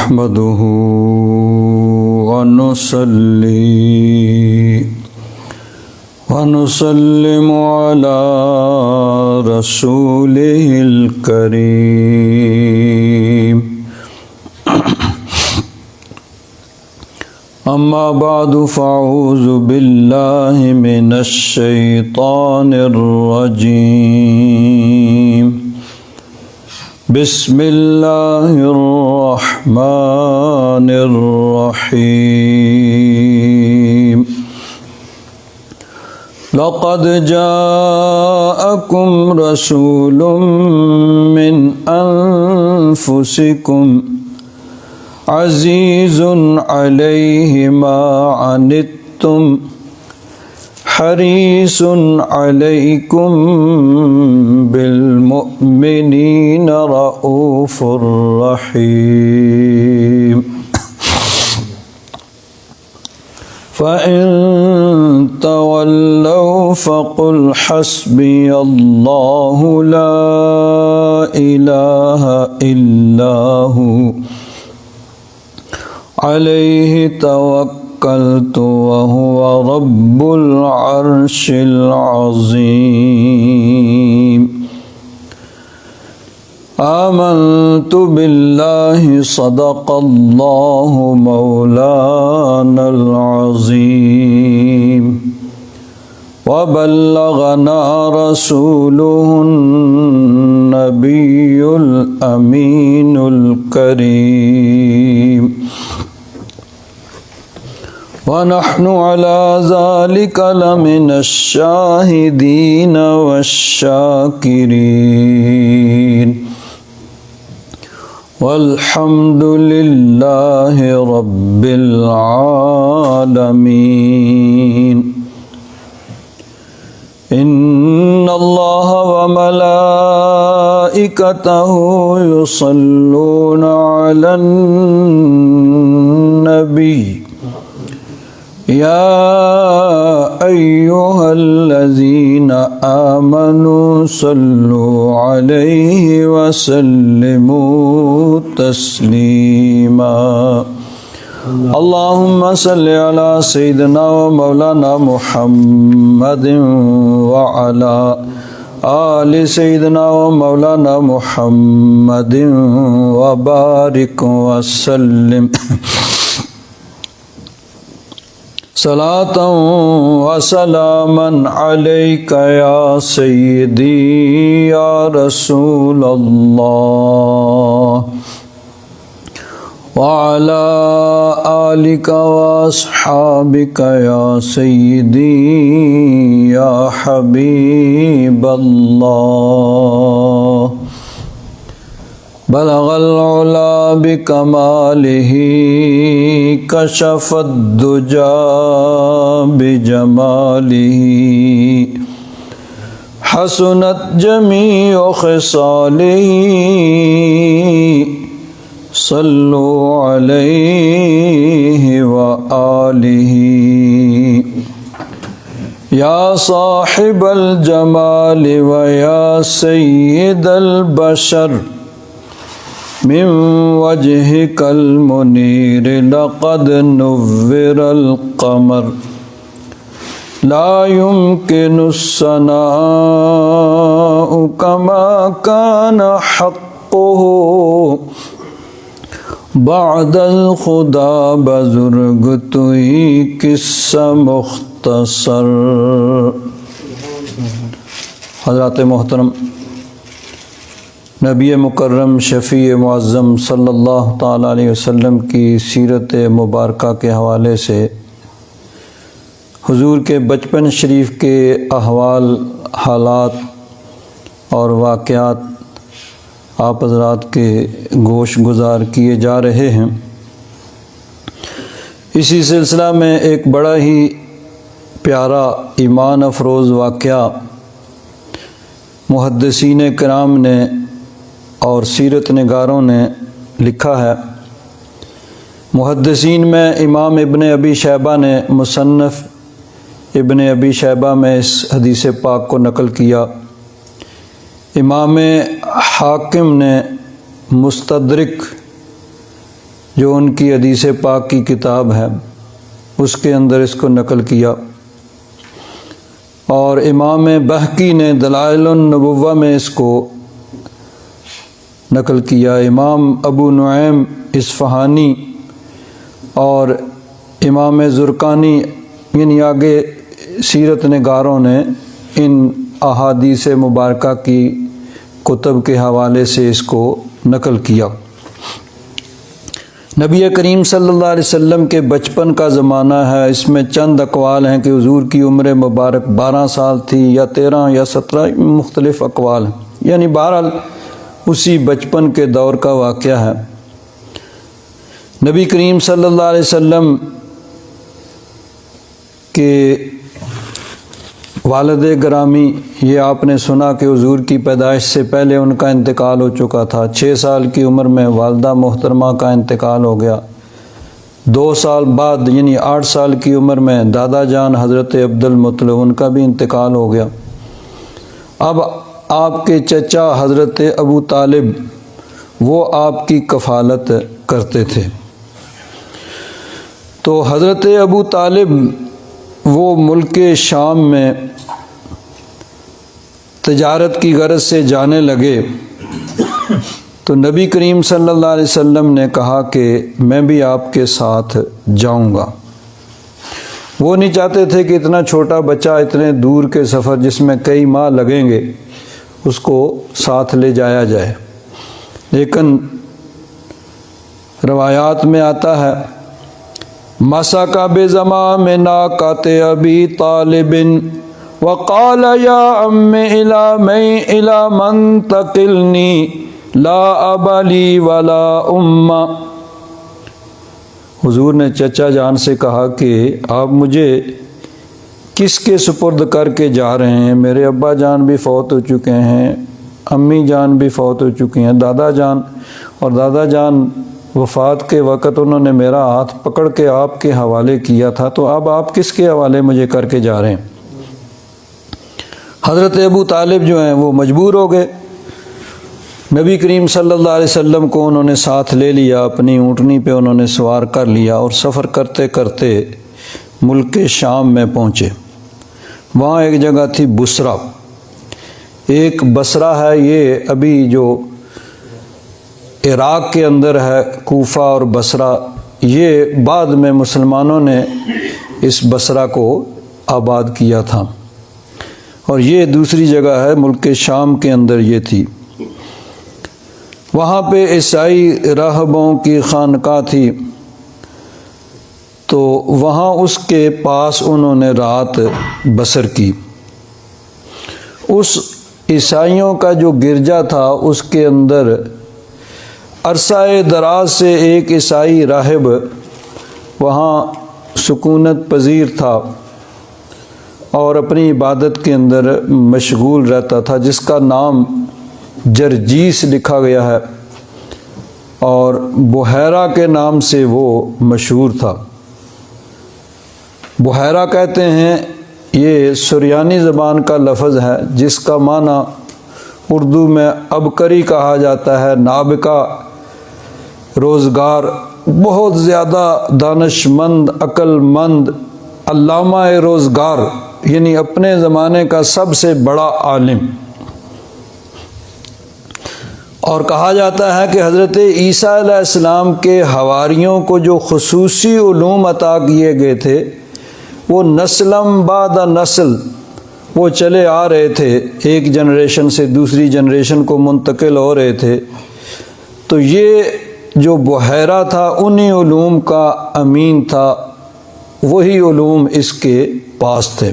نحمده ونسلم على رسوله الكريم أما بعد فأعوذ بالله من الشيطان الرجيم بسم الله الرحمن الرحيم لقد جاءكم رسول من أنفسكم عزيز عليه ما عنتم حريص عليكم بالمؤمنين رؤوف رحيم فإن تولوا فقل حسبي الله لا إله إلا هو عليه توكلت وهو رب العرش العظيم آمنت بالله صدق الله مولانا العظيم وبلغنا رسوله النبي الأمين الكريم ونحن على ذلك لمن الشاهدين والشاكرين والحمد لله رب العالمين إن الله وملائكته يصلون على النبي يا أيها الذين آمنوا صلوا عليه وسلموا تسليما اللهم صل على سيدنا ومولانا محمد وعلى آل سيدنا ومولانا محمد وبارك وسلم صلاة وسلاما عليك يا سيدي يا رسول الله وعلى آلك وأصحابك يا سيدي يا حبيب الله بلغ العلا بكماله كشف الدجى بجماله حسنت جميع خصاله صلوا عليه وآله يا صاحب الجمال ويا سيد البشر من وجهك المنير لقد نور القمر لا يمكن الثناء كما كان حقه بعد الخدا بزرگ توئی قصہ مختصر۔ حضرات محترم، نبی مکرم شفیع معظم صلی اللہ تعالیٰ علیہ وسلم کی سیرت مبارکہ کے حوالے سے حضور کے بچپن شریف کے احوال، حالات اور واقعات آپ حضرات کے گوش گزار کیے جا رہے ہیں۔ اسی سلسلہ میں ایک بڑا ہی پیارا ایمان افروز واقعہ محدثین کرام نے اور سیرت نگاروں نے لکھا ہے۔ محدثین میں امام ابن ابی شیبہ نے مصنف ابن ابی شیبہ میں اس حدیث پاک کو نقل کیا۔ امام حاکم نے مستدرک جو ان کی حدیث پاک کی کتاب ہے اس کے اندر اس کو نقل کیا، اور امام بہقی نے دلائل النبوہ میں اس کو نقل کیا، امام ابو نعیم اصفہانی اور امام زرقانی یعنی آگے سیرت نگاروں نے ان احادیث مبارکہ کی کتب کے حوالے سے اس کو نقل کیا۔ نبی کریم صلی اللہ علیہ وسلم کے بچپن کا زمانہ ہے، اس میں چند اقوال ہیں کہ حضور کی عمر مبارک 12 سال تھی یا 13 یا 17، مختلف اقوال ہیں، یعنی بہرحال اسی بچپن کے دور کا واقعہ ہے۔ نبی کریم صلی اللہ علیہ وسلم کے والد گرامی، یہ آپ نے سنا کہ حضور کی پیدائش سے پہلے ان کا انتقال ہو چکا تھا۔ 6 سال کی عمر میں والدہ محترمہ کا انتقال ہو گیا۔ 2 سال بعد یعنی 8 سال کی عمر میں دادا جان حضرت عبد المطلب ان کا بھی انتقال ہو گیا۔ اب آپ کے چچا حضرت ابو طالب وہ آپ کی کفالت کرتے تھے، تو حضرت ابو طالب وہ ملک شام میں تجارت کی غرض سے جانے لگے، تو نبی کریم صلی اللہ علیہ وسلم نے کہا کہ میں بھی آپ کے ساتھ جاؤں گا۔ وہ نہیں چاہتے تھے کہ اتنا چھوٹا بچہ اتنے دور کے سفر جس میں کئی ماہ لگیں گے اس کو ساتھ لے جایا جائے، لیکن روایات میں آتا ہے مسکا بزمام ناقۃ ابی طالب وقال یا ام الی من تقلنی لا اب لی ولا ام۔ حضور نے چچا جان سے کہا کہ آپ مجھے کس کے سپرد کر کے جا رہے ہیں؟ میرے ابا جان بھی فوت ہو چکے ہیں، امی جان بھی فوت ہو چکی ہیں، دادا جان وفات کے وقت انہوں نے میرا ہاتھ پکڑ کے آپ کے حوالے کیا تھا، تو اب آپ کس کے حوالے مجھے کر کے جا رہے ہیں؟ حضرت ابو طالب جو ہیں وہ مجبور ہو گئے۔ نبی کریم صلی اللہ علیہ وسلم کو انہوں نے ساتھ لے لیا، اپنی اونٹنی پہ انہوں نے سوار کر لیا اور سفر کرتے کرتے ملک شام میں پہنچے۔ وہاں ایک جگہ تھی بصرہ، ایک بصرہ ہے، یہ ابھی جو عراق کے اندر ہے، کوفہ اور بصرہ، یہ بعد میں مسلمانوں نے اس بصرہ کو آباد کیا تھا، اور یہ دوسری جگہ ہے ملک شام کے اندر یہ تھی۔ وہاں پہ عیسائی راہبوں کی خانقاہ تھی، تو وہاں اس کے پاس انہوں نے رات بسر کی۔ اس عیسائیوں کا جو گرجا تھا اس کے اندر عرصہ دراز سے ایک عیسائی راہب وہاں سکونت پذیر تھا اور اپنی عبادت کے اندر مشغول رہتا تھا، جس کا نام جرجیس لکھا گیا ہے اور بحیرہ کے نام سے وہ مشہور تھا۔ بحیرہ کہتے ہیں، یہ سریانی زبان کا لفظ ہے جس کا معنی اردو میں ابکری کہا جاتا ہے، نابکہ، روزگار، بہت زیادہ دانش مند، عقل مند، علامہ روزگار، یعنی اپنے زمانے کا سب سے بڑا عالم۔ اور کہا جاتا ہے کہ حضرت عیسیٰ علیہ السلام کے حواریوں کو جو خصوصی علوم عطا کیے گئے تھے وہ نسلم بعد نسل وہ چلے آ رہے تھے، ایک جنریشن سے دوسری جنریشن کو منتقل ہو رہے تھے، تو یہ جو بحیرہ تھا انہی علوم کا امین تھا، وہی علوم اس کے پاس تھے۔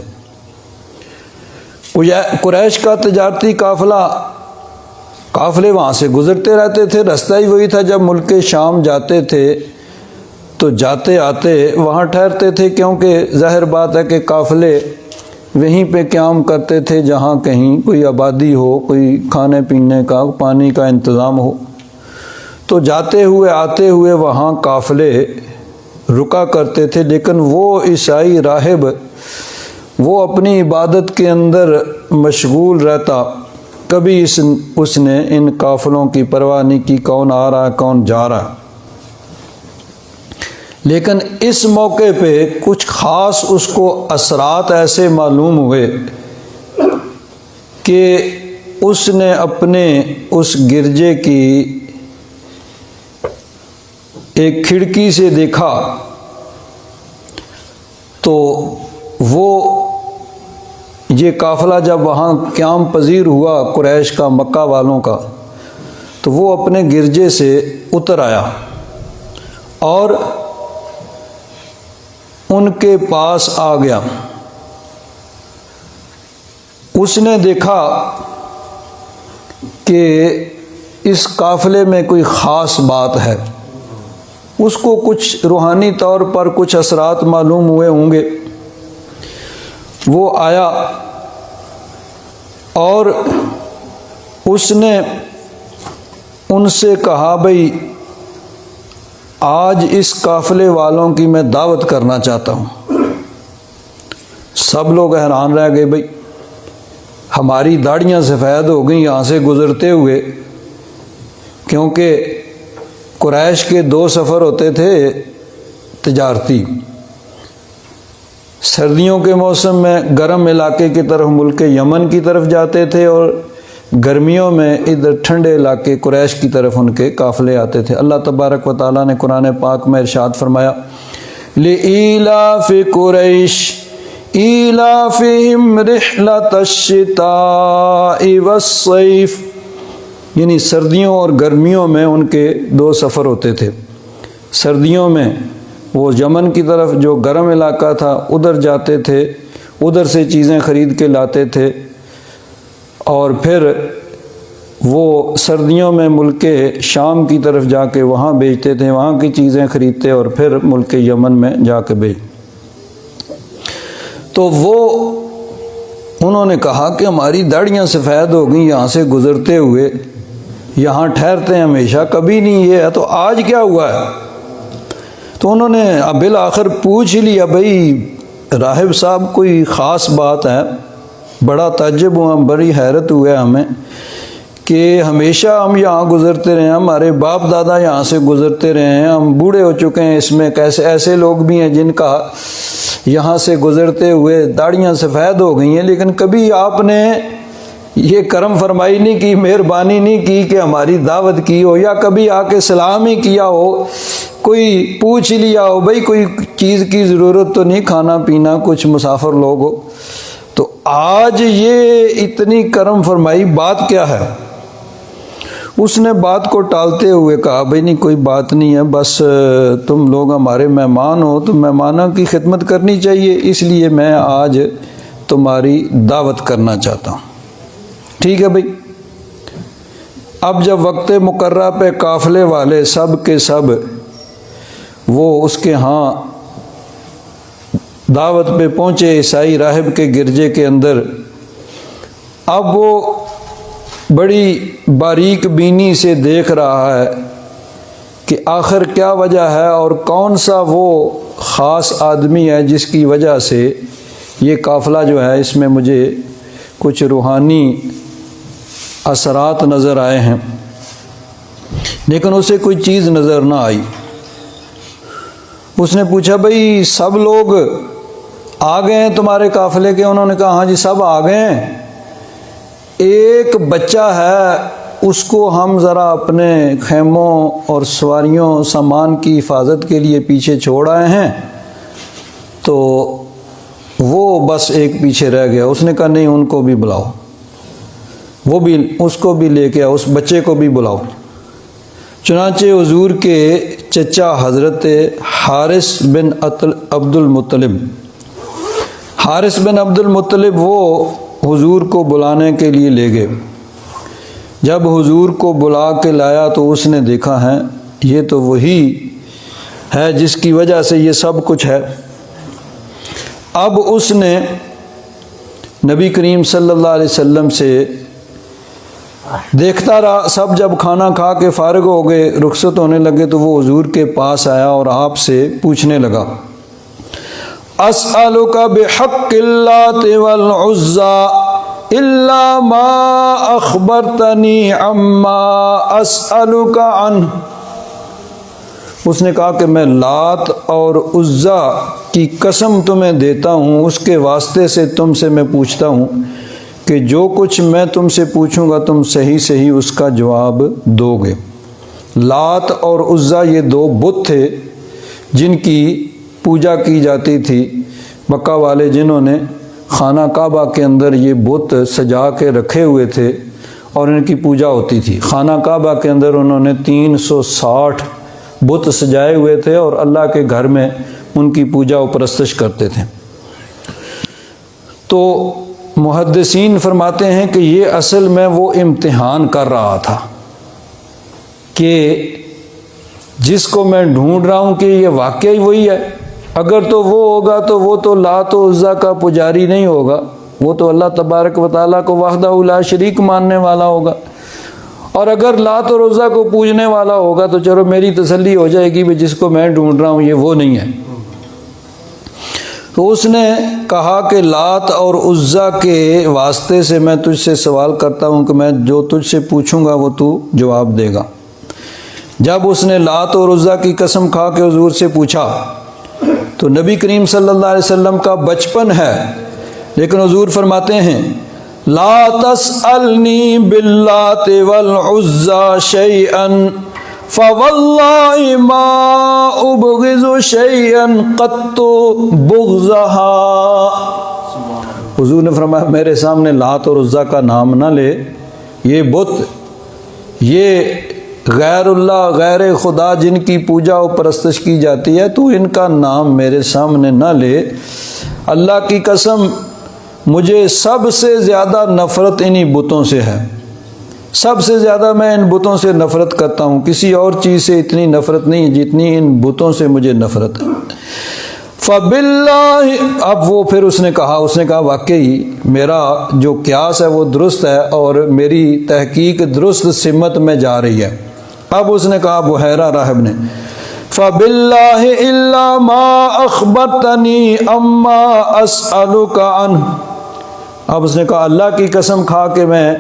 قریش کا تجارتی قافلے وہاں سے گزرتے رہتے تھے، رستہ ہی وہی تھا۔ جب ملک شام جاتے تھے تو جاتے آتے وہاں ٹھہرتے تھے، کیونکہ ظاہر بات ہے کہ قافلے وہیں پہ قیام کرتے تھے جہاں کہیں کوئی آبادی ہو، کوئی کھانے پینے کا، پانی کا انتظام ہو، تو جاتے ہوئے آتے ہوئے وہاں قافلے رکا کرتے تھے۔ لیکن وہ عیسائی راہب وہ اپنی عبادت کے اندر مشغول رہتا، کبھی اس نے ان قافلوں کی پرواہ نہیں کی، کون آ رہا ہے کون جا رہا ہے۔ لیکن اس موقع پہ کچھ خاص اس کو اثرات ایسے معلوم ہوئے کہ اس نے اپنے اس گرجے کی ایک کھڑکی سے دیکھا تو وہ یہ قافلہ جب وہاں قیام پذیر ہوا قریش کا، مکہ والوں کا، تو وہ اپنے گرجے سے اتر آیا اور ان کے پاس آ گیا۔ اس نے دیکھا کہ اس قافلے میں کوئی خاص بات ہے، اس کو کچھ روحانی طور پر کچھ اثرات معلوم ہوئے ہوں گے۔ وہ آیا اور اس نے ان سے کہا بھئی آج اس قافلے والوں کی میں دعوت کرنا چاہتا ہوں۔ سب لوگ حیران رہ گئے، بھئی ہماری داڑیاں سفید ہو گئیں یہاں سے گزرتے ہوئے، کیونکہ قریش کے 2 سفر ہوتے تھے تجارتی۔ سردیوں کے موسم میں گرم علاقے کی طرف ملک یمن کی طرف جاتے تھے، اور گرمیوں میں ادھر ٹھنڈے علاقے قریش کی طرف ان کے قافلے آتے تھے۔ اللہ تبارک و تعالیٰ نے قرآن پاک میں ارشاد فرمایا لِإِيلَافِ قُرَيْشٍ إِيلَافِهِمْ رِحْلَةَ الشِّتَاءِ وَالصَّيْفِ، یعنی سردیوں اور گرمیوں میں ان کے 2 سفر ہوتے تھے۔ سردیوں میں وہ یمن کی طرف جو گرم علاقہ تھا ادھر جاتے تھے، ادھر سے چیزیں خرید کے لاتے تھے، اور پھر وہ سردیوں میں ملک شام کی طرف جا کے وہاں بیچتے تھے، وہاں کی چیزیں خریدتے اور پھر ملک یمن میں جا کے بیچ۔ تو وہ انہوں نے کہا کہ ہماری داڑیاں سفید ہو گئیں یہاں سے گزرتے ہوئے، یہاں ٹھہرتے ہیں ہمیشہ، کبھی نہیں یہ ہے، تو آج کیا ہوا ہے؟ تو انہوں نے بالآخر پوچھ ہی لیا، بھئی راہب صاحب کوئی خاص بات ہے؟ بڑا تعجب ہوا، بڑی حیرت ہوا ہمیں کہ ہمیشہ ہم یہاں گزرتے رہے ہیں، ہمارے باپ دادا یہاں سے گزرتے رہے ہیں، ہم بوڑھے ہو چکے ہیں، اس میں کیسے ایسے لوگ بھی ہیں جن کا یہاں سے گزرتے ہوئے داڑیاں سفید ہو گئی ہیں، لیکن کبھی آپ نے یہ کرم فرمائی نہیں کی، مہربانی نہیں کی کہ ہماری دعوت کی ہو، یا کبھی آ کے سلام ہی کیا ہو، کوئی پوچھ ہی لیا ہو بھئی کوئی چیز کی ضرورت تو نہیں، کھانا پینا، کچھ مسافر لوگ ہو، تو آج یہ اتنی کرم فرمائی، بات کیا ہے؟ اس نے بات کو ٹالتے ہوئے کہا بھئی نہیں کوئی بات نہیں ہے، بس تم لوگ ہمارے مہمان ہو تو مہمانوں کی خدمت کرنی چاہیے، اس لیے میں آج تمہاری دعوت کرنا چاہتا ہوں۔ ٹھیک ہے بھئی۔ اب جب وقت مقررہ پہ قافلے والے سب کے سب وہ اس کے ہاں دعوت پہ پہنچے عیسائی راہب کے گرجے کے اندر، اب وہ بڑی باریک بینی سے دیکھ رہا ہے کہ آخر کیا وجہ ہے اور کون سا وہ خاص آدمی ہے جس کی وجہ سے یہ قافلہ جو ہے اس میں مجھے کچھ روحانی اثرات نظر آئے ہیں، لیکن اسے کوئی چیز نظر نہ آئی۔ اس نے پوچھا بھئی سب لوگ آ گئے ہیں تمہارے قافلے کے؟ انہوں نے کہا ہاں جی سب آ گئے ہیں، ایک بچہ ہے اس کو ہم ذرا اپنے خیموں اور سواریوں سامان کی حفاظت کے لیے پیچھے چھوڑ آئے ہیں، تو وہ بس ایک پیچھے رہ گیا۔ اس نے کہا نہیں ان کو بھی بلاؤ، وہ بھی اس کو بھی لے کے آؤ، اس بچے کو بھی بلاؤ۔ چنانچہ حضور کے چچا حضرت حارث بن عبد المطلب، حارث بن عبد المطلب وہ حضور کو بلانے کے لیے لے گئے۔ جب حضور کو بلا کے لایا تو اس نے دیکھا ہے یہ تو وہی ہے جس کی وجہ سے یہ سب کچھ ہے۔ اب اس نے نبی کریم صلی اللہ علیہ وسلم سے دیکھتا رہا، سب جب کھانا کھا کے فارغ ہو گئے، رخصت ہونے لگے، تو وہ حضور کے پاس آیا اور آپ سے پوچھنے لگا اسألک بحق اللات والعزى الا ما اخبرتنی عما اسألک عنہ۔ اس نے کہا کہ میں لات اور عزا کی قسم تمہیں دیتا ہوں، اس کے واسطے سے تم سے میں پوچھتا ہوں کہ جو کچھ میں تم سے پوچھوں گا تم صحیح صحیح اس کا جواب دو گے۔ لات اور عزا یہ دو بت تھے جن کی پوجا کی جاتی تھی، مکہ والے جنہوں نے خانہ کعبہ کے اندر یہ بت سجا کے رکھے ہوئے تھے اور ان کی پوجا ہوتی تھی۔ خانہ کعبہ کے اندر انہوں نے 360 بت سجائے ہوئے تھے اور اللہ کے گھر میں ان کی پوجا و پرستش کرتے تھے۔ تو محدثین فرماتے ہیں کہ یہ اصل میں وہ امتحان کر رہا تھا کہ جس کو میں ڈھونڈ رہا ہوں کہ یہ واقعی وہی ہے، اگر تو وہ ہوگا تو وہ تو لات و عزا کا پجاری نہیں ہوگا، وہ تو اللہ تبارک و تعالیٰ کو وحدہ لا شریک ماننے والا ہوگا، اور اگر لات اور عزا کو پوجنے والا ہوگا تو چلو میری تسلی ہو جائے گی کہ جس کو میں ڈھونڈ رہا ہوں یہ وہ نہیں ہے۔ تو اس نے کہا کہ لات اور عزا کے واسطے سے میں تجھ سے سوال کرتا ہوں کہ میں جو تجھ سے پوچھوں گا وہ تو جواب دے گا۔ جب اس نے لات اور عزا کی قسم کھا کے حضور سے پوچھا تو نبی کریم صلی اللہ علیہ وسلم کا بچپن ہے، لیکن حضور فرماتے ہیں لا تسألنی باللات والعزا شیئا فواللہ ما ابغض شیئا قط بغضہا۔ حضور نے فرمایا میرے سامنے لات اور عزا کا نام نہ لے، یہ بت، یہ غیر اللہ، غیر خدا جن کی پوجا و پرستش کی جاتی ہے، تو ان کا نام میرے سامنے نہ لے۔ اللہ کی قسم مجھے سب سے زیادہ نفرت انہی بتوں سے ہے، سب سے زیادہ میں ان بتوں سے نفرت کرتا ہوں، کسی اور چیز سے اتنی نفرت نہیں جتنی ان بتوں سے مجھے نفرت ہے۔ فباللہ، اب وہ پھر اس نے کہا واقعی میرا جو قیاس ہے وہ درست ہے اور میری تحقیق درست سمت میں جا رہی ہے۔ اب اس نے کہا بحیرہ راہب نے فباللہ الا ما اخبرتنی اما اسألک عنہ، اب اس نے کہا اللہ کی قسم کھا کے میں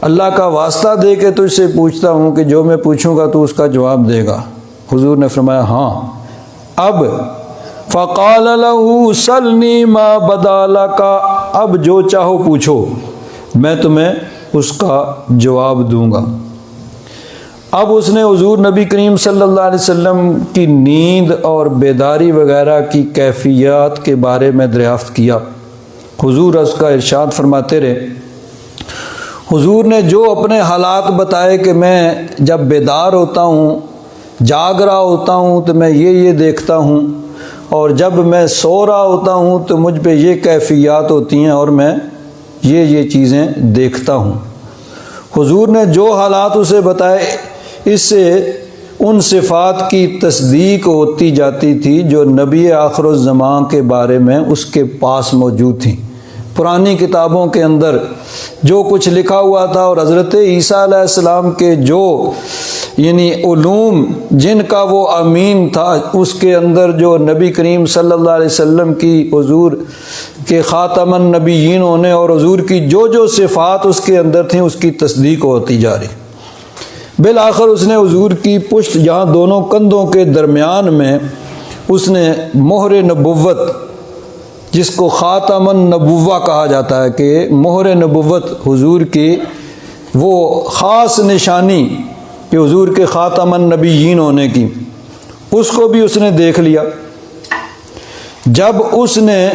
اللہ کا واسطہ دے کے تجھ سے پوچھتا ہوں کہ جو میں پوچھوں گا تو اس کا جواب دے گا۔ حضور نے فرمایا ہاں۔ اب فقال له سلنی ما بدا لک، اب جو چاہو پوچھو میں تمہیں اس کا جواب دوں گا۔ اب اس نے حضور نبی کریم صلی اللہ علیہ وسلم کی نیند اور بیداری وغیرہ کی کیفیات کے بارے میں دریافت کیا۔ حضور اس کا ارشاد فرماتے رہے، حضور نے جو اپنے حالات بتائے کہ میں جب بیدار ہوتا ہوں، جاگ رہا ہوتا ہوں تو میں یہ دیکھتا ہوں، اور جب میں سو رہا ہوتا ہوں تو مجھ پہ یہ کیفیات ہوتی ہیں اور میں یہ چیزیں دیکھتا ہوں۔ حضور نے جو حالات اسے بتائے اس سے ان صفات کی تصدیق ہوتی جاتی تھی جو نبی آخر الزمان کے بارے میں اس کے پاس موجود تھیں۔ پرانی کتابوں کے اندر جو کچھ لکھا ہوا تھا اور حضرت عیسیٰ علیہ السلام کے جو علوم جن کا وہ امین تھا، اس کے اندر جو نبی کریم صلی اللہ علیہ وسلم کی حضور کے خاتم النبیین ہونے اور حضور کی جو صفات اس کے اندر تھیں اس کی تصدیق ہوتی جا رہی۔ بالآخر اس نے حضور کی پشت جہاں دونوں کندھوں کے درمیان میں اس نے مہر نبوت، جس کو خاتم النبوہ کہا جاتا ہے کہ مہر نبوت حضور کی وہ خاص نشانی کہ حضور کے خاتم النبیین ہونے کی، اس کو بھی اس نے دیکھ لیا۔ جب اس نے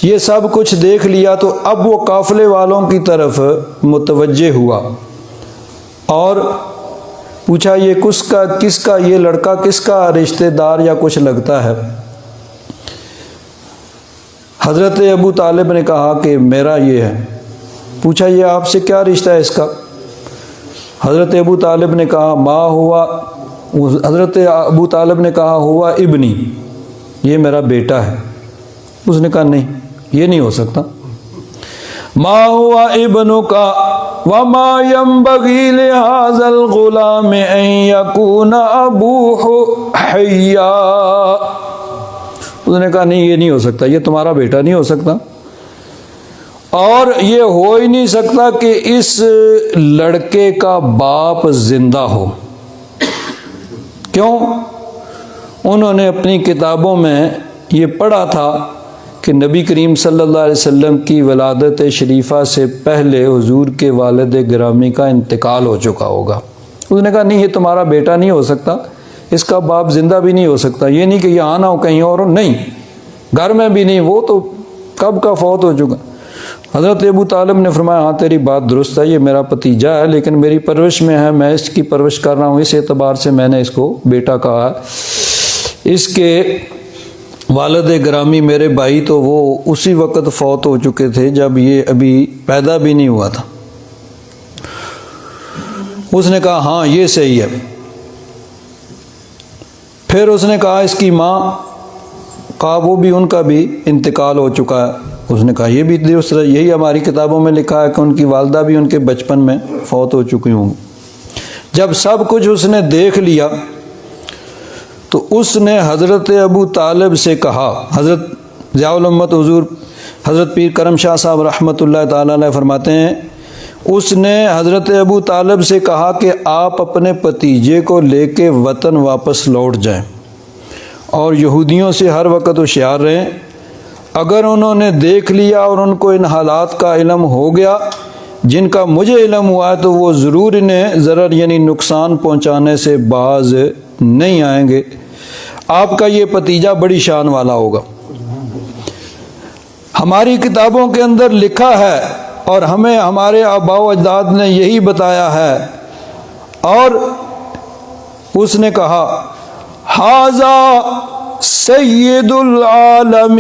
یہ سب کچھ دیکھ لیا تو اب وہ قافلے والوں کی طرف متوجہ ہوا اور پوچھا یہ کس کا یہ لڑکا کس کا رشتہ دار یا کچھ لگتا ہے؟ حضرت ابو طالب نے کہا کہ میرا یہ ہے۔ پوچھا یہ آپ سے کیا رشتہ ہے اس کا؟ حضرت ابو طالب نے کہا حضرت ابو طالب نے کہا ہوا ابنی، یہ میرا بیٹا ہے۔ اس نے کہا نہیں یہ نہیں ہو سکتا۔ ما ہوا ابنک وما ينبغي لهذا الغلام ان يكون ابوه حيا، اس نے کہا نہیں یہ نہیں ہو سکتا، یہ تمہارا بیٹا نہیں ہو سکتا، اور یہ ہو ہی نہیں سکتا کہ اس لڑکے کا باپ زندہ ہو۔ کیوں؟ انہوں نے اپنی کتابوں میں یہ پڑھا تھا کہ نبی کریم صلی اللہ علیہ وسلم کی ولادت شریفہ سے پہلے حضور کے والد گرامی کا انتقال ہو چکا ہوگا۔ اس نے کہا نہیں، یہ تمہارا بیٹا نہیں ہو سکتا، اس کا باپ زندہ بھی نہیں ہو سکتا، یہ نہیں کہ یہاں نہ ہو کہیں اور ہو، نہیں، گھر میں بھی نہیں، وہ تو کب کا فوت ہو چکا۔ حضرت ابو طالب نے فرمایا ہاں تیری بات درست ہے، یہ میرا بھتیجا ہے لیکن میری پرورش میں ہے، میں اس کی پرورش کر رہا ہوں، اس اعتبار سے میں نے اس کو بیٹا کہا ہے۔ اس کے والد گرامی میرے بھائی تو وہ اسی وقت فوت ہو چکے تھے جب یہ ابھی پیدا بھی نہیں ہوا تھا۔ اس نے کہا ہاں یہ صحیح ہے۔ پھر اس نے کہا اس کی ماں، کہا وہ بھی، ان کا بھی انتقال ہو چکا ہے۔ اس نے کہا یہ بھی درست ہے، یہی ہماری کتابوں میں لکھا ہے کہ ان کی والدہ بھی ان کے بچپن میں فوت ہو چکی ہوں۔ جب سب کچھ اس نے دیکھ لیا تو اس نے حضرت ابو طالب سے کہا، حضرت ضیاء الامت حضور حضرت پیر کرم شاہ صاحب رحمۃ اللہ تعالیٰ علیہ فرماتے ہیں، اس نے حضرت ابو طالب سے کہا کہ آپ اپنے بھتیجے کو لے کے وطن واپس لوٹ جائیں اور یہودیوں سے ہر وقت ہوشیار رہیں، اگر انہوں نے دیکھ لیا اور ان کو ان حالات کا علم ہو گیا جن کا مجھے علم ہوا ہے تو وہ ضرور انہیں ضرر یعنی نقصان پہنچانے سے باز نہیں آئیں گے، آپ کا یہ بھتیجا بڑی شان والا ہوگا۔ ہماری کتابوں کے اندر لکھا ہے اور ہمیں ہمارے آباء و اجداد نے یہی بتایا ہے، اور اس نے کہا ھذا سید العالمین،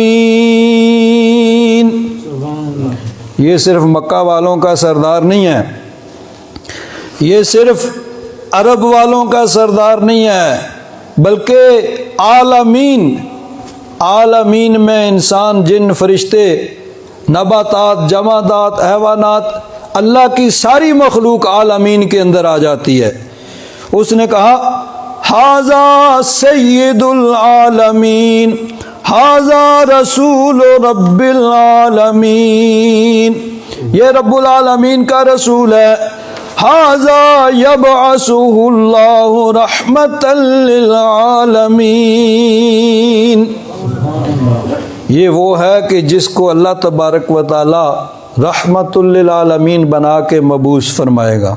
یہ صرف مکہ والوں کا سردار نہیں ہے، یہ صرف عرب والوں کا سردار نہیں ہے، بلکہ عالمین، عالمین میں انسان، جن، فرشتے، نباتات، جمادات، حیوانات، اللہ کی ساری مخلوق عالمین کے اندر آ جاتی ہے۔ اس نے کہا ھذا سید العالمین، ھذا رسول رب العالمین، یہ رب العالمین کا رسول ہے، ھذا یبعثہ اللہ رحمتا للعالمین، یہ وہ ہے کہ جس کو اللہ تبارک و تعالی رحمت للعالمین بنا کے مبعوث فرمائے گا۔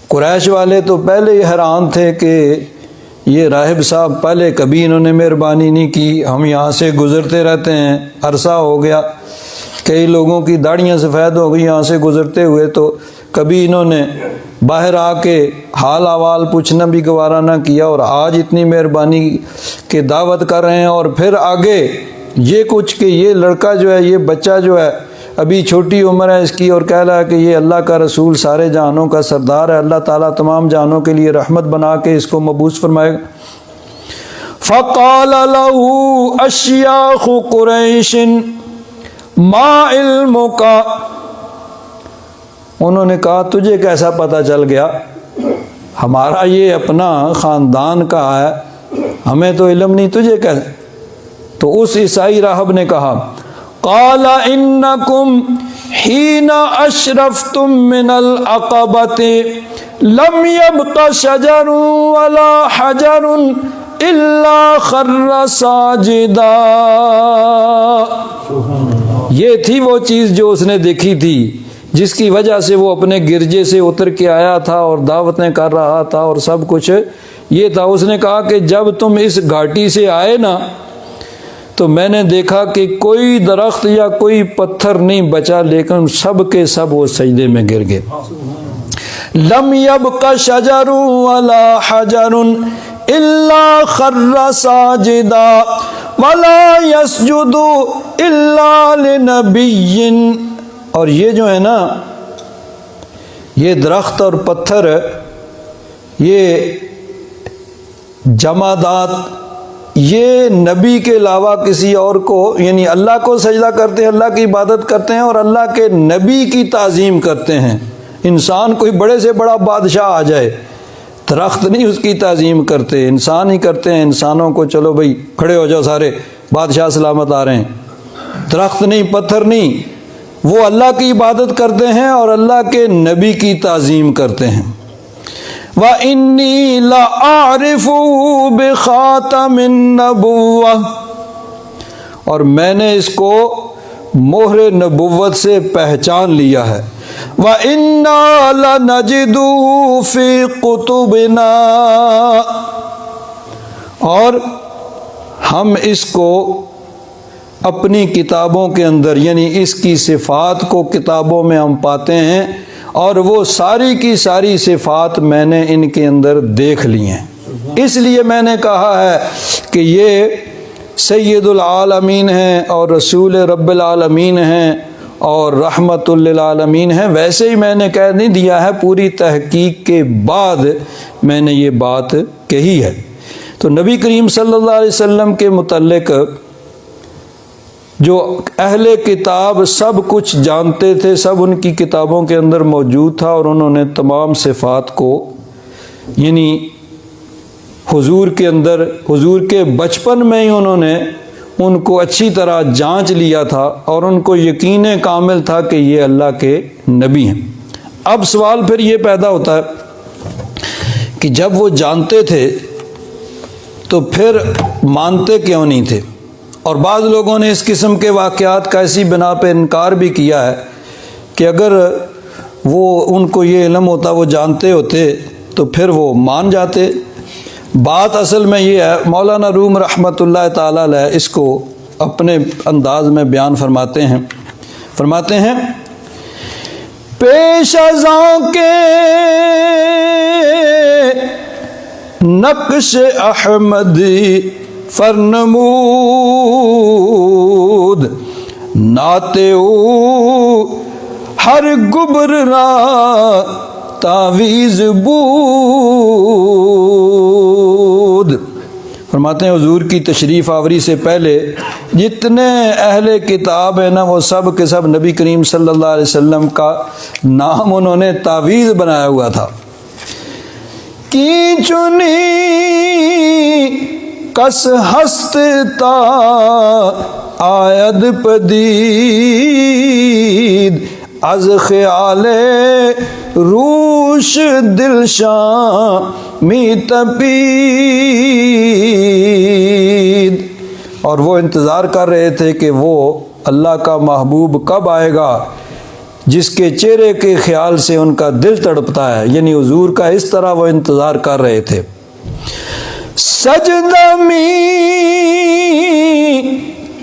قریش والے تو پہلے ہی حیران تھے کہ یہ راہب صاحب پہلے کبھی انہوں نے مہربانی نہیں کی، ہم یہاں سے گزرتے رہتے ہیں، عرصہ ہو گیا، کئی لوگوں کی داڑھیاں سفید ہو گئی یہاں سے گزرتے ہوئے، تو کبھی انہوں نے باہر آ کے حال احوال پوچھنا بھی گوارا نہ کیا، اور آج اتنی مہربانی کہ دعوت کر رہے ہیں، اور پھر آگے یہ کچھ کہ یہ لڑکا جو ہے، یہ بچہ جو ہے ابھی چھوٹی عمر ہے اس کی، اور کہہ رہا ہے کہ یہ اللہ کا رسول، سارے جہانوں کا سردار ہے، اللہ تعالیٰ تمام جہانوں کے لیے رحمت بنا کے اس کو مبعوث فرمائے گا۔ فقال له اشیاخ قریش ما علمک، انہوں نے کہا تجھے کیسا پتہ چل گیا، ہمارا یہ اپنا خاندان کا ہے، ہمیں تو علم نہیں، تجھے کیسے؟ تو اس عیسائی راہب نے کہا قال انکم حین اشرفتم من العقبۃ لم یبق شجر ولا حجر الا خر ساجدا، یہ تھی وہ چیز جو اس نے دیکھی تھی، جس کی وجہ سے وہ اپنے گرجے سے اتر کے آیا تھا اور دعوتیں کر رہا تھا اور سب کچھ یہ تھا۔ اس نے کہا کہ جب تم اس گھاٹی سے آئے نا تو میں نے دیکھا کہ کوئی درخت یا کوئی پتھر نہیں بچا، لیکن سب کے سب وہ سجدے میں گر گئے۔ لم یبق شجر ولا حجر الا خر ساجدا ولا یسجد الا لنبی، اور یہ جو ہے نا، یہ درخت اور پتھر، یہ جمادات، یہ نبی کے علاوہ کسی اور کو، یعنی اللہ کو سجدہ کرتے ہیں، اللہ کی عبادت کرتے ہیں اور اللہ کے نبی کی تعظیم کرتے ہیں۔ انسان کوئی بڑے سے بڑا بادشاہ آ جائے، درخت نہیں اس کی تعظیم کرتے، انسان ہی کرتے ہیں۔ انسانوں کو چلو بھائی کھڑے ہو جاؤ سارے، بادشاہ سلامت آ رہے ہیں، درخت نہیں، پتھر نہیں، وہ اللہ کی عبادت کرتے ہیں اور اللہ کے نبی کی تعظیم کرتے ہیں۔ وَإِنِّي لَأَعْرِفُ بِخَاتَمِ النَّبُوَّةِ، اور میں نے اس کو مہر نبوت سے پہچان لیا ہے۔ وَإِنَّا لَنَجِدُ فِي قُطُبِنَا، اور ہم اس کو اپنی کتابوں کے اندر، یعنی اس کی صفات کو کتابوں میں ہم پاتے ہیں، اور وہ ساری کی ساری صفات میں نے ان کے اندر دیکھ لی ہیں۔ اس لیے میں نے کہا ہے کہ یہ سید العالمین ہیں اور رسول رب العالمین ہیں اور رحمت للعالمین ہیں۔ ویسے ہی میں نے کہہ نہیں دیا ہے، پوری تحقیق کے بعد میں نے یہ بات کہی ہے۔ تو نبی کریم صلی اللہ علیہ وسلم کے متعلق جو اہل کتاب سب کچھ جانتے تھے، سب ان کی کتابوں کے اندر موجود تھا، اور انہوں نے تمام صفات کو یعنی حضور کے اندر، حضور کے بچپن میں ہی انہوں نے ان کو اچھی طرح جانچ لیا تھا، اور ان کو یقین کامل تھا کہ یہ اللہ کے نبی ہیں۔ اب سوال پھر یہ پیدا ہوتا ہے کہ جب وہ جانتے تھے تو پھر مانتے کیوں نہیں تھے؟ اور بعض لوگوں نے اس قسم کے واقعات کا ایسی بنا پہ انکار بھی کیا ہے کہ اگر وہ ان کو یہ علم ہوتا، وہ جانتے ہوتے، تو پھر وہ مان جاتے۔ بات اصل میں یہ ہے، مولانا روم رحمۃ اللہ تعالی علیہ اس کو اپنے انداز میں بیان فرماتے ہیں پیش ازاں کے نقش احمد فرنمود، ناتے او ہر گبر را تعویذ بود۔ فرماتے ہیں حضور کی تشریف آوری سے پہلے جتنے اہل کتاب ہیں نا، وہ سب کے سب نبی کریم صلی اللہ علیہ وسلم کا نام انہوں نے تعویذ بنایا ہوا تھا۔ کی چنی کس ہست تا آید پدید، از خیال روش دل شامی تپید، اور وہ انتظار کر رہے تھے کہ وہ اللہ کا محبوب کب آئے گا جس کے چہرے کے خیال سے ان کا دل تڑپتا ہے، یعنی حضور کا اس طرح وہ انتظار کر رہے تھے۔ سجدہ می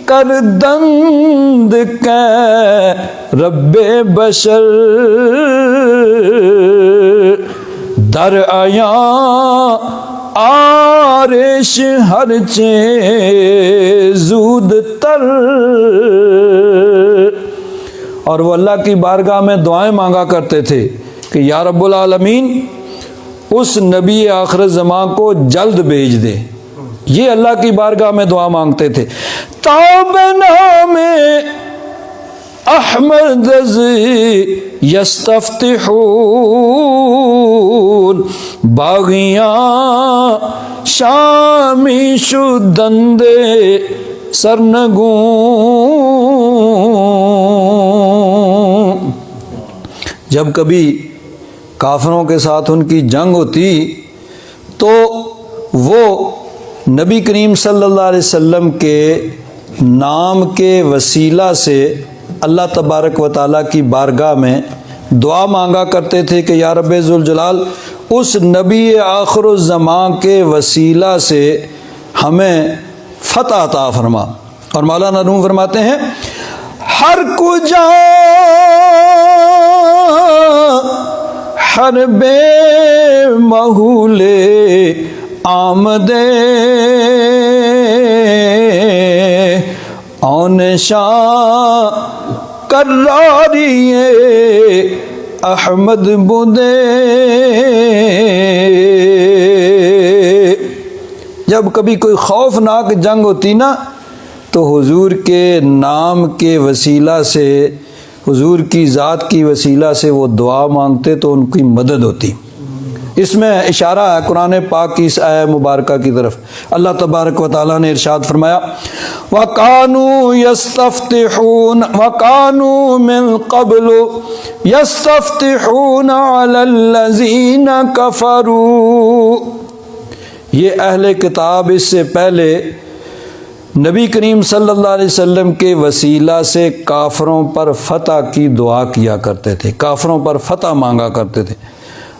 کردند کے رب بشر، در آیا آرش ہر چے زود تر، اور وہ اللہ کی بارگاہ میں دعائیں مانگا کرتے تھے کہ یا رب العالمین اس نبی آخر زمان کو جلد بھیج دے۔ یہ اللہ کی بارگاہ میں دعا مانگتے تھے۔ تاب نام احمد یستفتحون، باغیاں شامی شدند سرنگون۔ جب کبھی کافروں کے ساتھ ان کی جنگ ہوتی تو وہ نبی کریم صلی اللہ علیہ وسلم کے نام کے وسیلہ سے اللہ تبارک و تعالیٰ کی بارگاہ میں دعا مانگا کرتے تھے کہ یا رب ذوالجلال اس نبی آخر الزمان کے وسیلہ سے ہمیں فتح عطا فرما۔ اور مولانا روم فرماتے ہیں ہر کجا ہر بے محولے آمدے، اون شاہ کراریے احمد بودے۔ جب کبھی کوئی خوفناک جنگ ہوتی نا تو حضور کے نام کے وسیلہ سے، حضور کی ذات کی وسیلہ سے وہ دعا مانگتے تو ان کی مدد ہوتی۔ اس میں اشارہ ہے قرآن پاک کی اس آیہ مبارکہ کی طرف۔ اللہ تبارک و تعالیٰ نے ارشاد فرمایا وَقَانُوا يَسْتَفْتِحُونَ وَقَانُوا مِن قَبْلُ يَسْتَفْتِحُونَ عَلَى الَّذِينَ كَفَرُوا، یہ اہل کتاب اس سے پہلے نبی کریم صلی اللہ علیہ وسلم کے وسیلہ سے کافروں پر فتح کی دعا کیا کرتے تھے، کافروں پر فتح مانگا کرتے تھے۔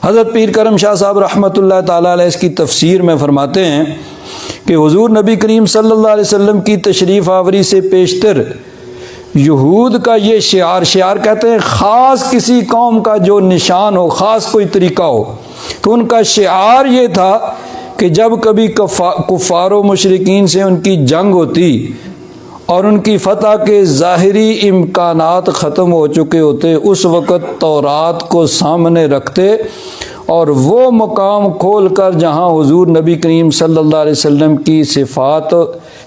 حضرت پیر کرم شاہ صاحب رحمۃ اللہ تعالیٰ علیہ اس کی تفسیر میں فرماتے ہیں کہ حضور نبی کریم صلی اللہ علیہ وسلم کی تشریف آوری سے پیشتر یہود کا یہ شعار کہتے ہیں خاص کسی قوم کا جو نشان ہو، خاص کوئی طریقہ ہو، تو ان کا شعار یہ تھا کہ جب کبھی کفار و مشرکین سے ان کی جنگ ہوتی اور ان کی فتح کے ظاہری امکانات ختم ہو چکے ہوتے، اس وقت تورات کو سامنے رکھتے اور وہ مقام کھول کر جہاں حضور نبی کریم صلی اللہ علیہ وسلم کی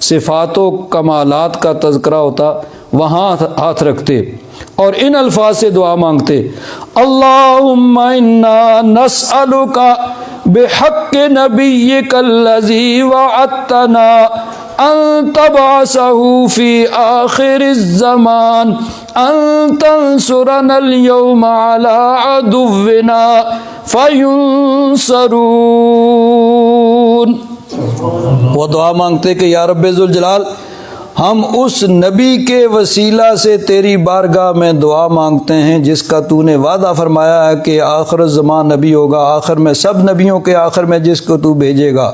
صفات و کمالات کا تذکرہ ہوتا وہاں ہاتھ رکھتے اور ان الفاظ سے دعا مانگتے اللہم انا نسألک بحق نبیک الذی وعدتنا ان تبعثه فی آخر الزمان ان تنصرنا اليوم على عدونا فینصرون۔ وہ دعا مانگتے کہ یا رب ذوالجلال ہم اس نبی کے وسیلہ سے تیری بارگاہ میں دعا مانگتے ہیں جس کا تو نے وعدہ فرمایا ہے کہ آخر الزمان نبی ہوگا، آخر میں سب نبیوں کے آخر میں جس کو تو بھیجے گا،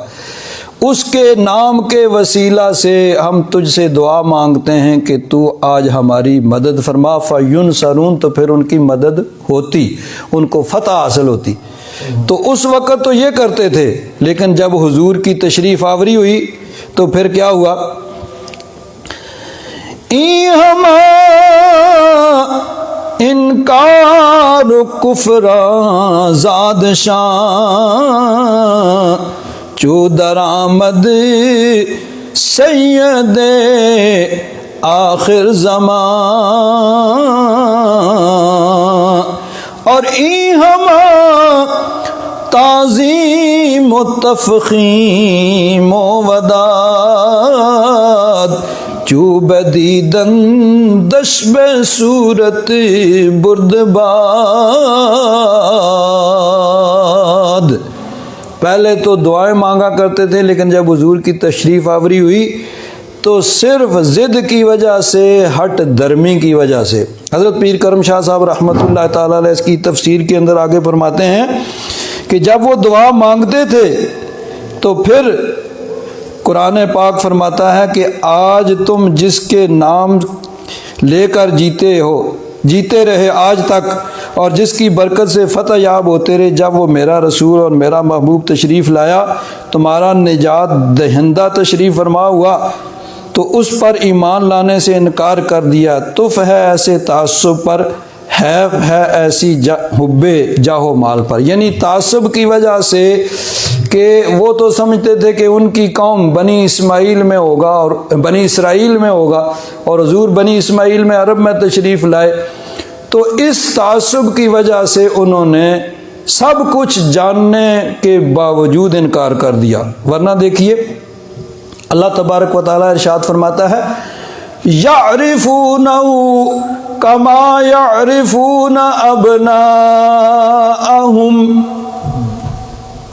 اس کے نام کے وسیلہ سے ہم تجھ سے دعا مانگتے ہیں کہ تو آج ہماری مدد فرما فینصرون، تو پھر ان کی مدد ہوتی، ان کو فتح حاصل ہوتی۔ تو اس وقت تو یہ کرتے تھے، لیکن جب حضور کی تشریف آوری ہوئی تو پھر کیا ہوا؟ انکار کفر زاد شان چو درآمد سید آخر زمان، اور ہما تعظیم و تفخیم و وداد چو بدیدن دشب صورت بردباد۔ پہلے تو دعائیں مانگا کرتے تھے، لیکن جب حضور کی تشریف آوری ہوئی تو صرف ضد کی وجہ سے، ہٹ درمی کی وجہ سے۔ حضرت پیر کرم شاہ صاحب رحمۃ اللہ تعالیٰ علیہ اس کی تفسیر کے اندر آگے فرماتے ہیں کہ جب وہ دعا مانگتے تھے تو پھر قرآن پاک فرماتا ہے کہ آج تم جس کے نام لے کر جیتے رہے آج تک، اور جس کی برکت سے فتح یاب ہوتے رہے، جب وہ میرا رسول اور میرا محبوب تشریف لایا، تمہارا نجات دہندہ تشریف فرما ہوا، تو اس پر ایمان لانے سے انکار کر دیا۔ تف ہے ایسے تعصب پر، ہے ایسی حب جاہ و مال پر، یعنی تعصب کی وجہ سے کہ وہ تو سمجھتے تھے کہ ان کی قوم بنی اسماعیل میں ہوگا اور بنی اسرائیل میں ہوگا، اور حضور بنی اسماعیل میں عرب میں تشریف لائے، تو اس تعصب کی وجہ سے انہوں نے سب کچھ جاننے کے باوجود انکار کر دیا۔ ورنہ دیکھیے اللہ تبارک و تعالیٰ ارشاد فرماتا ہے یعرفونہ کما یعرفون ابناءہم،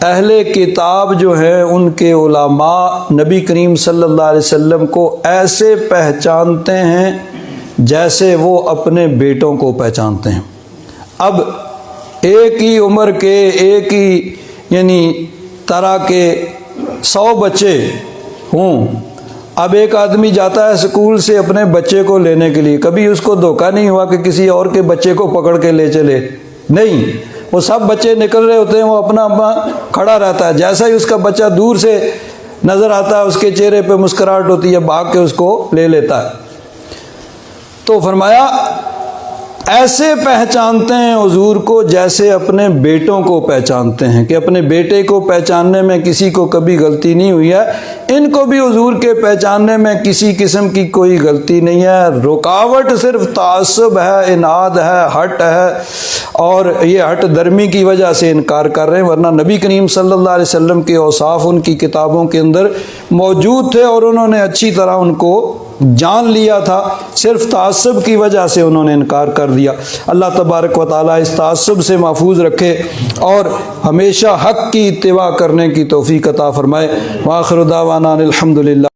اہل کتاب جو ہیں ان کے علماء نبی کریم صلی اللہ علیہ وسلم کو ایسے پہچانتے ہیں جیسے وہ اپنے بیٹوں کو پہچانتے ہیں۔ اب ایک ہی عمر کے، ایک ہی یعنی طرح کے 100 بچے ہوں، اب ایک آدمی جاتا ہے اسکول سے اپنے بچے کو لینے کے لیے، کبھی اس کو دھوکہ نہیں ہوا کہ کسی اور کے بچے کو پکڑ کے لے چلے، نہیں، وہ سب بچے نکل رہے ہوتے ہیں، وہ اپنا کھڑا رہتا ہے، جیسا ہی اس کا بچہ دور سے نظر آتا ہے اس کے چہرے پہ مسکراہٹ ہوتی ہے، بھاگ کے اس کو لے لیتا ہے۔ تو فرمایا ایسے پہچانتے ہیں حضور کو جیسے اپنے بیٹوں کو پہچانتے ہیں، کہ اپنے بیٹے کو پہچاننے میں کسی کو کبھی غلطی نہیں ہوئی ہے۔ ان کو بھی حضور کے پہچاننے میں کسی قسم کی کوئی غلطی نہیں ہے، رکاوٹ صرف تعصب ہے، اناد ہے، ہٹ ہے، اور یہ ہٹ درمی کی وجہ سے انکار کر رہے ہیں، ورنہ نبی کریم صلی اللہ علیہ وسلم کے اوصاف ان کی کتابوں کے اندر موجود تھے اور انہوں نے اچھی طرح ان کو جان لیا تھا، صرف تعصب کی وجہ سے انہوں نے انکار کر دیا۔ اللہ تبارک و تعالیٰ اس تعصب سے محفوظ رکھے اور ہمیشہ حق کی اتباع کرنے کی توفیق عطا فرمائے۔ وآخر دعوانا الحمدللہ۔